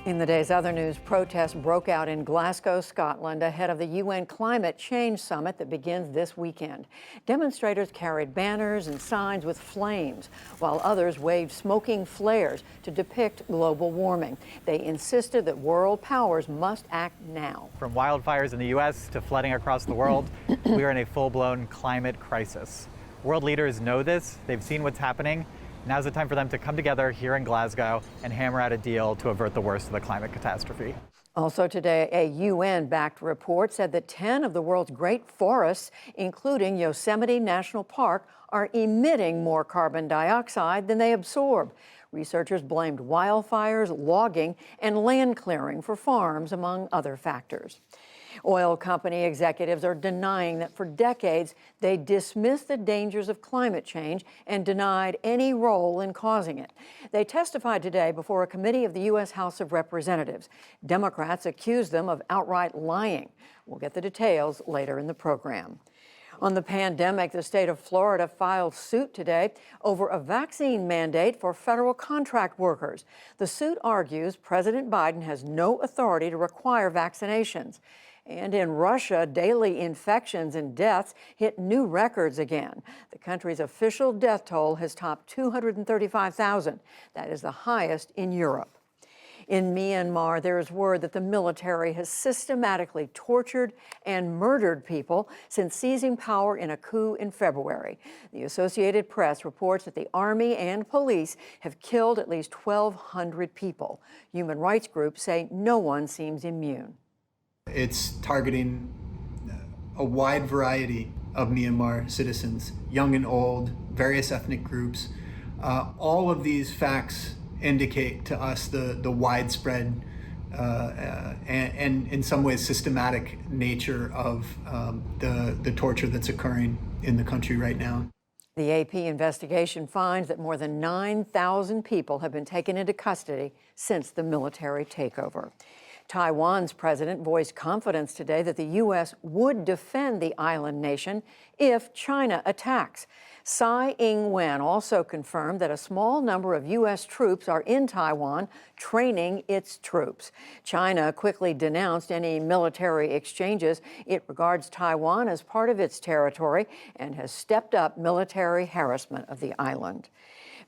In the day's other news, protests broke out in Glasgow, Scotland, ahead of the UN Climate Change Summit that begins this weekend. Demonstrators carried banners and signs with flames, while others waved smoking flares to depict global warming. They insisted that world powers must act now. From wildfires in the U.S. to flooding across the world, we are in a full-blown climate crisis. World leaders know this. They've seen what's happening. Now's the time for them to come together here in Glasgow and hammer out a deal to avert the worst of the climate catastrophe. Also today, a UN-backed report said that 10 of the world's great forests, including Yosemite National Park, are emitting more carbon dioxide than they absorb. Researchers blamed wildfires, logging, and land clearing for farms, among other factors. Oil company executives are denying that for decades they dismissed the dangers of climate change and denied any role in causing it. They testified today before a committee of the U.S. House of Representatives. Democrats accused them of outright lying. We'll get the details later in the program. On the pandemic, the state of Florida filed suit today over a vaccine mandate for federal contract workers. The suit argues President Biden has no authority to require vaccinations. And in Russia, daily infections and deaths hit new records again. The country's official death toll has topped 235,000. That is the highest in Europe. In Myanmar, there is word that the military has systematically tortured and murdered people since seizing power in a coup in February. The Associated Press reports that the army and police have killed at least 1,200 people. Human rights groups say no one seems immune. It's targeting a wide variety of Myanmar citizens, young and old, various ethnic groups. All of these facts indicate to us the widespread and in some ways systematic nature of the torture that's occurring in the country right now. The AP investigation finds that more than 9,000 people have been taken into custody since the military takeover. Taiwan's president voiced confidence today that the U.S. would defend the island nation if China attacks. Tsai Ing-wen also confirmed that a small number of U.S. troops are in Taiwan training its troops. China quickly denounced any military exchanges. It regards Taiwan as part of its territory and has stepped up military harassment of the island.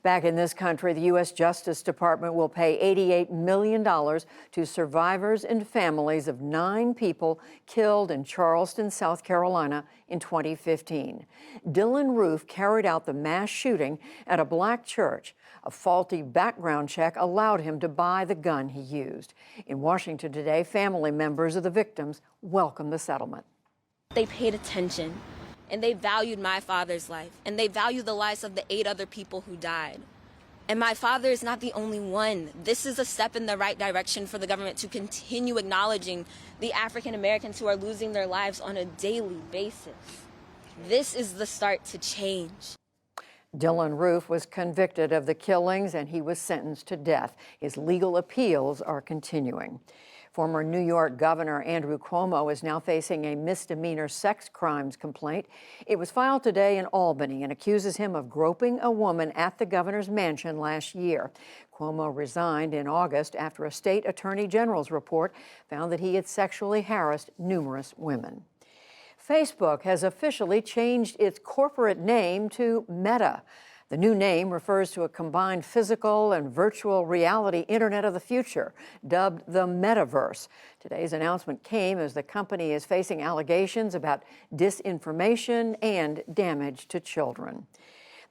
Back in this country, the U.S. Justice Department will pay $88 million to survivors and families of 9 people killed in Charleston, South Carolina in 2015. Dylan Roof carried out the mass shooting at a black church. A faulty background check allowed him to buy the gun he used. In Washington today, family members of the victims welcomed the settlement. They paid attention. And they valued my father's life, and they valued the lives of the 8 other people who died. And my father is not the only one. This is a step in the right direction for the government to continue acknowledging the African Americans who are losing their lives on a daily basis. This is the start to change. Dylan Roof was convicted of the killings and he was sentenced to death. His legal appeals are continuing. Former New York Governor Andrew Cuomo is now facing a misdemeanor sex crimes complaint. It was filed today in Albany and accuses him of groping a woman at the governor's mansion last year. Cuomo resigned in August after a state attorney general's report found that he had sexually harassed numerous women. Facebook has officially changed its corporate name to Meta. The new name refers to a combined physical and virtual reality Internet of the future, dubbed the Metaverse. Today's announcement came as the company is facing allegations about disinformation and damage to children.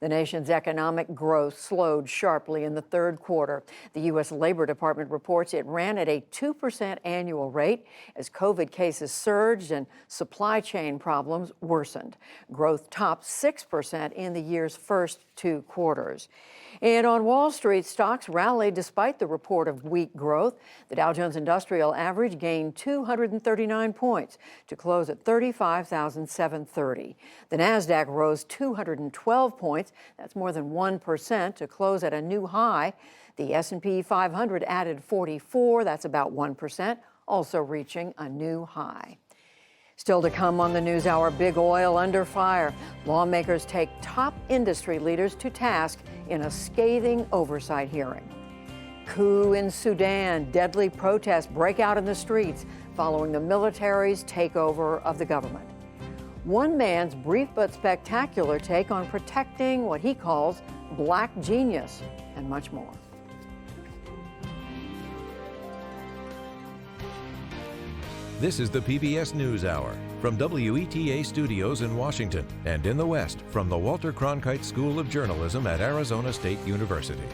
The nation's economic growth slowed sharply in the third quarter. The U.S. Labor Department reports it ran at a 2% annual rate as COVID cases surged and supply chain problems worsened. Growth topped 6% in the year's first 2 quarters. And on Wall Street, stocks rallied despite the report of weak growth. The Dow Jones Industrial Average gained 239 points to close at 35,730. The Nasdaq rose 212 points. That's more than 1% to close at a new high. The S&P 500 added 44. That's about 1%, also reaching a new high. Still to come on the NewsHour, big oil under fire. Lawmakers take top industry leaders to task in a scathing oversight hearing. Coup in Sudan. Deadly protests break out in the streets following the military's takeover of the government. One man's brief but spectacular take on protecting what he calls black genius, and much more. This is the PBS NewsHour from WETA Studios in Washington and in the West from the Walter Cronkite School of Journalism at Arizona State University.